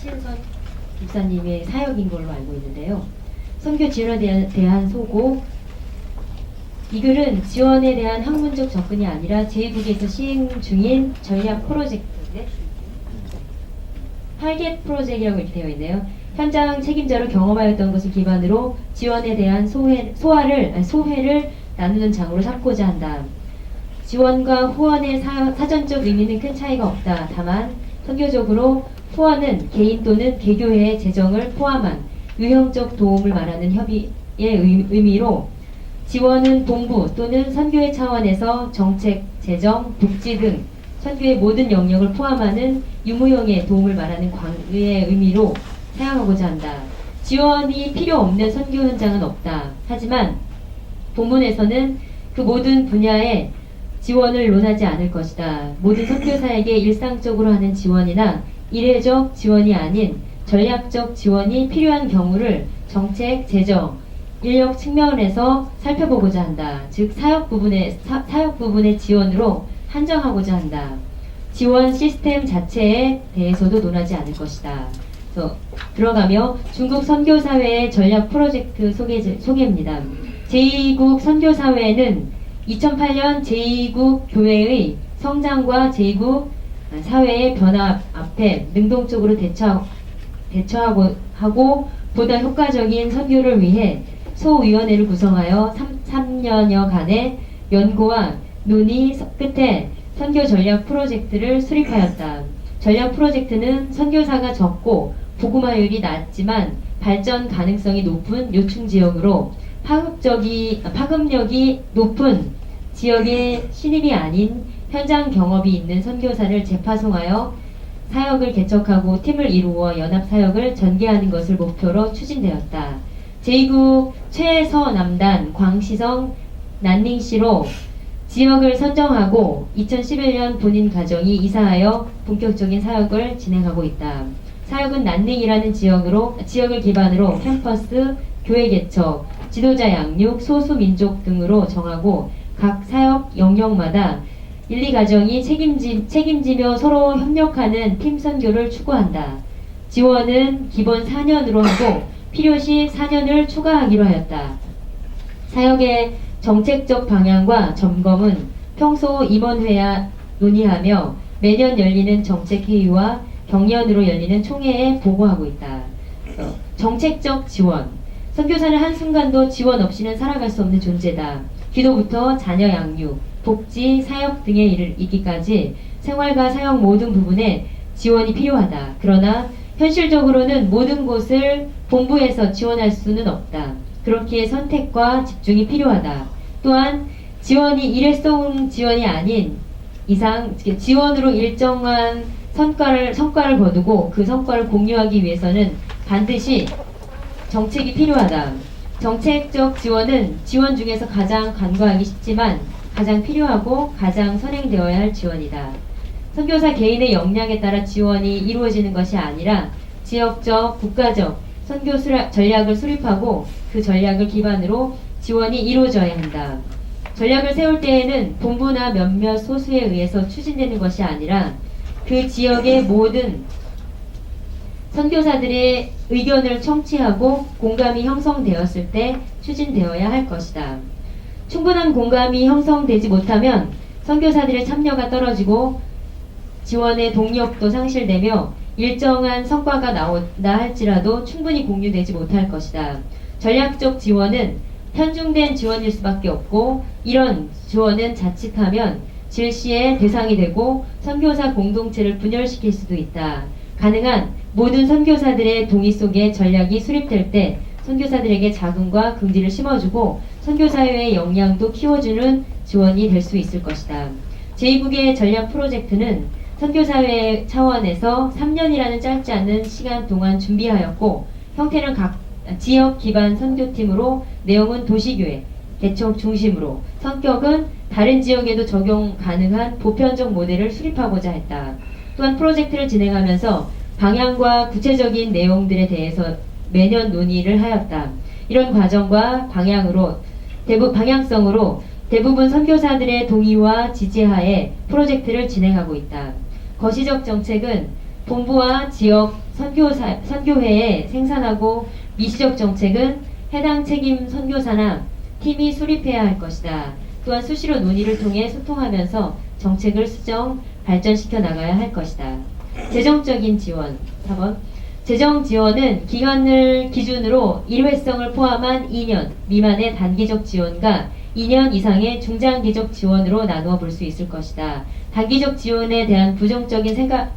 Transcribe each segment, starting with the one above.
신선 집사님의 사역인 걸로 알고 있는데요. 선교 지원에 대한 소고, 이 글은 지원에 대한 학문적 접근이 아니라 제2국에서 시행 중인 전략 프로젝트인데, 타겟 프로젝트라고 이렇게 되어 있네요. 현장 책임자로 경험하였던 것을 기반으로 지원에 대한 소회를 나누는 장으로 삼고자 한다. 지원과 후원의 사전적 의미는 큰 차이가 없다. 다만 선교적으로 후원은 개인 또는 개교회의 재정을 포함한 유형적 도움을 말하는 협의의 의미로, 지원은 본부 또는 선교회 차원에서 정책, 재정, 복지 등 선교의 모든 영역을 포함하는 유무형의 도움을 말하는 광의의 의미로 사용하고자 한다. 지원이 필요 없는 선교 현장은 없다. 하지만 본문에서는 그 모든 분야의 지원을 논하지 않을 것이다. 모든 선교사에게 일상적으로 하는 지원이나 일회적 지원이 아닌 전략적 지원이 필요한 경우를 정책, 재정, 인력 측면에서 살펴보고자 한다. 즉 사역 부분의 지원으로 한정하고자 한다. 지원 시스템 자체에 대해서도 논하지 않을 것이다. 들어가며 중국 선교사회의 전략 프로젝트 소개입니다. 제2국 선교사회는 2008년 제2국 교회의 성장과 제2국 사회의 변화 앞에 능동적으로 대처하고 보다 효과적인 선교를 위해 소위원회를 구성하여 3년여간의 연구와 논의 끝에 선교 전략 프로젝트를 수립하였다. 전략 프로젝트는 선교사가 적고 복음화율이 낮지만 발전 가능성이 높은 요충 지역으로 파급력이 높은 지역의 신임이 아닌 현장 경험이 있는 선교사를 재파송하여 사역을 개척하고 팀을 이루어 연합 사역을 전개하는 것을 목표로 추진되었다. 제2국 최서남단 광시성 난닝시로 지역을 선정하고 2011년 본인 가정이 이사하여 본격적인 사역을 진행하고 있다. 사역은 난닝이라는 지역을 기반으로 캠퍼스, 교회 개척, 지도자 양육, 소수민족 등으로 정하고 각 사역 영역마다 1, 2가정이 책임지며 서로 협력하는 팀 선교를 추구한다. 지원은 기본 4년으로 하고 필요시 4년을 추가하기로 하였다. 사역의 정책적 방향과 점검은 평소 임원회와 논의하며 매년 열리는 정책회의와 경년으로 열리는 총회에 보고하고 있다. 정책적 지원. 선교사는 한순간도 지원 없이는 살아갈 수 없는 존재다. 기도부터 자녀 양육, 복지, 사역 등에 이르기까지 생활과 사역 모든 부분에 지원이 필요하다. 그러나 현실적으로는 모든 곳을 본부에서 지원할 수는 없다. 그렇기에 선택과 집중이 필요하다. 또한 지원이 일회성 지원이 아닌 이상 지원으로 일정한 성과를 거두고 그 성과를 공유하기 위해서는 반드시 정책이 필요하다. 정책적 지원은 지원 중에서 가장 간과하기 쉽지만 가장 필요하고 가장 선행되어야 할 지원이다. 선교사 개인의 역량에 따라 지원이 이루어지는 것이 아니라 지역적, 국가적 선교 전략을 수립하고 그 전략을 기반으로 지원이 이루어져야 한다. 전략을 세울 때에는 본부나 몇몇 소수에 의해서 추진되는 것이 아니라 그 지역의 모든 선교사들의 의견을 청취하고 공감이 형성되었을 때 추진되어야 할 것이다. 충분한 공감이 형성되지 못하면 선교사들의 참여가 떨어지고 지원의 동력도 상실되며 일정한 성과가 나온다 할지라도 충분히 공유되지 못할 것이다. 전략적 지원은 편중된 지원일 수밖에 없고 이런 지원은 자칫하면 질시의 대상이 되고 선교사 공동체를 분열시킬 수도 있다. 가능한 모든 선교사들의 동의 속에 전략이 수립될 때 선교사들에게 자긍과 긍지를 심어주고 선교사회의 역량도 키워주는 지원이 될 수 있을 것이다. 제2국의 전략 프로젝트는 선교사회 차원에서 3년이라는 짧지 않은 시간 동안 준비하였고 형태는 각 지역 기반 선교팀으로 내용은 도시교회, 개척 중심으로 성격은 다른 지역에도 적용 가능한 보편적 모델을 수립하고자 했다. 또한 프로젝트를 진행하면서 방향과 구체적인 내용들에 대해서 매년 논의를 하였다. 이런 과정과 방향성으로 대부분 선교사들의 동의와 지지하에 프로젝트를 진행하고 있다. 거시적 정책은 본부와 지역 선교회에 생산하고 미시적 정책은 해당 책임 선교사나 팀이 수립해야 할 것이다. 또한 수시로 논의를 통해 소통하면서 정책을 수정, 발전시켜 나가야 할 것이다. 재정적인 지원 4번 재정 지원은 기간을 기준으로 일회성을 포함한 2년 미만의 단기적 지원과 2년 이상의 중장기적 지원으로 나누어 볼 수 있을 것이다. 단기적 지원에 대한 부정적으로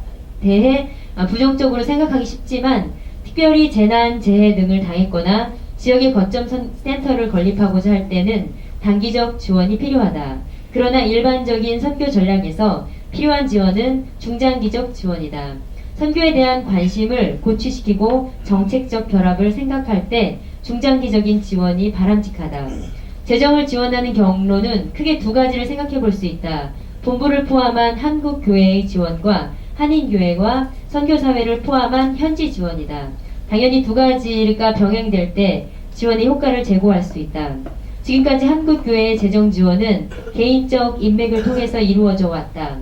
생각하기 쉽지만 특별히 재난, 재해 등을 당했거나 지역의 거점 센터를 건립하고자 할 때는 단기적 지원이 필요하다. 그러나 일반적인 선교 전략에서 필요한 지원은 중장기적 지원이다. 선교에 대한 관심을 고취시키고 정책적 결합을 생각할 때 중장기적인 지원이 바람직하다. 재정을 지원하는 경로는 크게 두 가지를 생각해 볼 수 있다. 본부를 포함한 한국교회의 지원과 한인교회와 선교사회를 포함한 현지 지원이다. 당연히 두 가지가 병행될 때 지원의 효과를 제고할 수 있다. 지금까지 한국교회의 재정 지원은 개인적 인맥을 통해서 이루어져 왔다.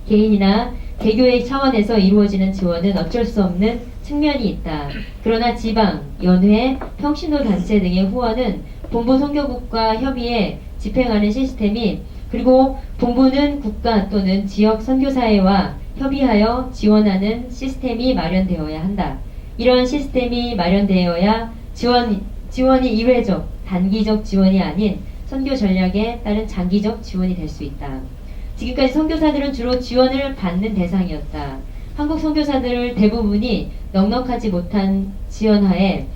개인이나 개교의 차원에서 이루어지는 지원은 어쩔 수 없는 측면이 있다. 그러나 지방, 연회, 평신도 단체 등의 후원은 본부 선교국과 협의해 집행하는 시스템이 그리고 본부는 국가 또는 지역 선교사회와 협의하여 지원하는 시스템이 마련되어야 한다. 이런 시스템이 마련되어야 지원이 이회적, 단기적 지원이 아닌 선교 전략에 따른 장기적 지원이 될 수 있다. 지금까지 선교사들은 주로 지원을 받는 대상이었다. 한국 선교사들 대부분이 넉넉하지 못한 지원하에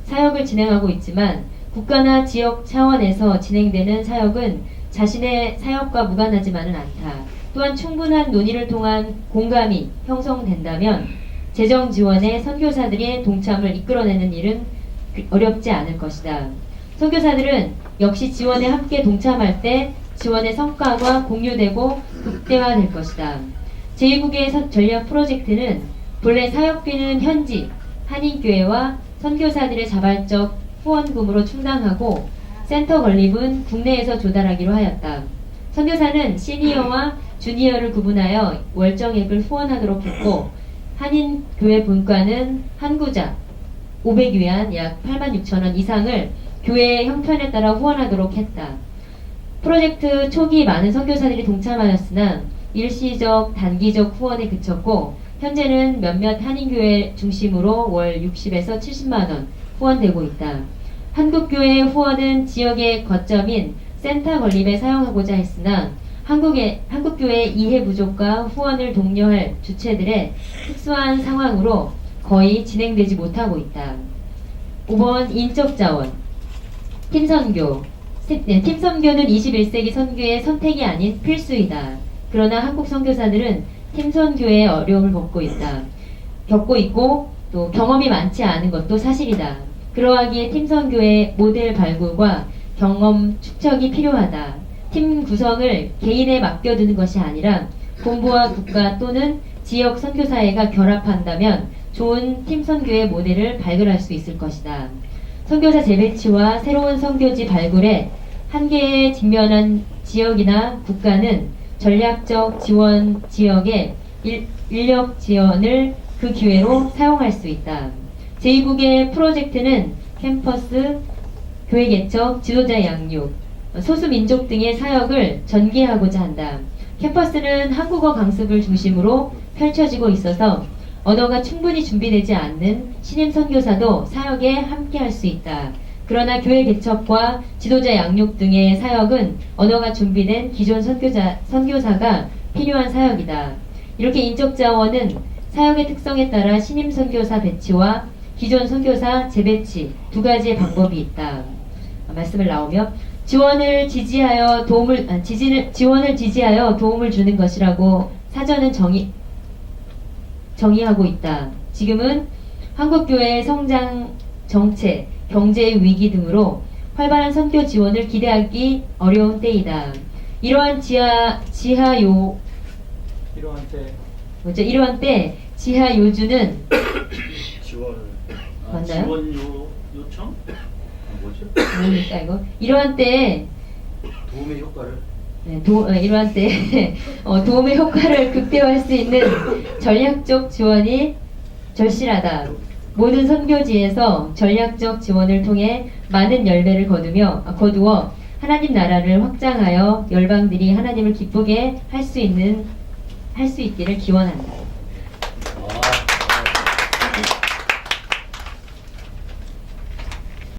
사역을 진행하고 있지만 국가나 지역 차원에서 진행되는 사역은 자신의 사역과 무관하지만은 않다. 또한 충분한 논의를 통한 공감이 형성된다면 재정 지원에 선교사들의 동참을 이끌어내는 일은 어렵지 않을 것이다. 선교사들은 역시 지원에 함께 동참할 때 지원의 성과가 공유되고 극대화될 것이다. 제2국의 전략 프로젝트는 본래 사역비는 현지 한인교회와 선교사들의 자발적 후원금으로 충당하고 센터 건립은 국내에서 조달하기로 하였다. 선교사는 시니어와 주니어를 구분하여 월정액을 후원하도록 했고 한인교회 본과는 한 구자 500위안 약 86,000원 이상을 교회의 형편에 따라 후원하도록 했다. 프로젝트 초기 많은 선교사들이 동참하였으나 일시적, 단기적 후원에 그쳤고 현재는 몇몇 한인교회 중심으로 월 60에서 70만원 후원되고 있다. 한국교회의 후원은 지역의 거점인 센터 건립에 사용하고자 했으나 한국교회의 이해 부족과 후원을 독려할 주체들의 특수한 상황으로 거의 진행되지 못하고 있다. 5번 인적자원 팀선교 팀선교는 21세기 선교의 선택이 아닌 필수이다. 그러나 한국 선교사들은 팀선교의 어려움을 겪고 있고 또 경험이 많지 않은 것도 사실이다. 그러하기에 팀선교의 모델 발굴과 경험 축적이 필요하다. 팀 구성을 개인에 맡겨두는 것이 아니라 본부와 국가 또는 지역 선교사회가 결합한다면 좋은 팀 선교의 모델을 발굴할 수 있을 것이다. 선교사 재배치와 새로운 선교지 발굴에 한계에 직면한 지역이나 국가는 전략적 지원 지역의 인력 지원을 그 기회로 사용할 수 있다. 제2국의 프로젝트는 캠퍼스, 교회 개척, 지도자 양육, 소수민족 등의 사역을 전개하고자 한다. 캠퍼스는 한국어 강습을 중심으로 펼쳐지고 있어서 언어가 충분히 준비되지 않는 신임 선교사도 사역에 함께할 수 있다. 그러나 교회 개척과 지도자 양육 등의 사역은 언어가 준비된 기존 선교사가 필요한 사역이다. 이렇게 인적 자원은 사역의 특성에 따라 신임 선교사 배치와 기존 선교사 재배치 두 가지의 방법이 있다. 말씀을 나오며 지원을 지지하여 도움을 주는 것이라고 사전은 정의하고 있다. 지금은 한국교회의 성장 정체, 경제의 위기 등으로 활발한 선교 지원을 기대하기 어려운 때이다. 이러한 때 지하 요주는 맞나요? 지원 요청? 뭐죠? 뭡니까 이거? 이러한 때 도움의 효과를 이러한 때 도움의 효과를 극대화할 수 있는 전략적 지원이 절실하다. 모든 선교지에서 전략적 지원을 통해 많은 열매를 거두어 하나님 나라를 확장하여 열방들이 하나님을 기쁘게 할 수 있기를 기원한다.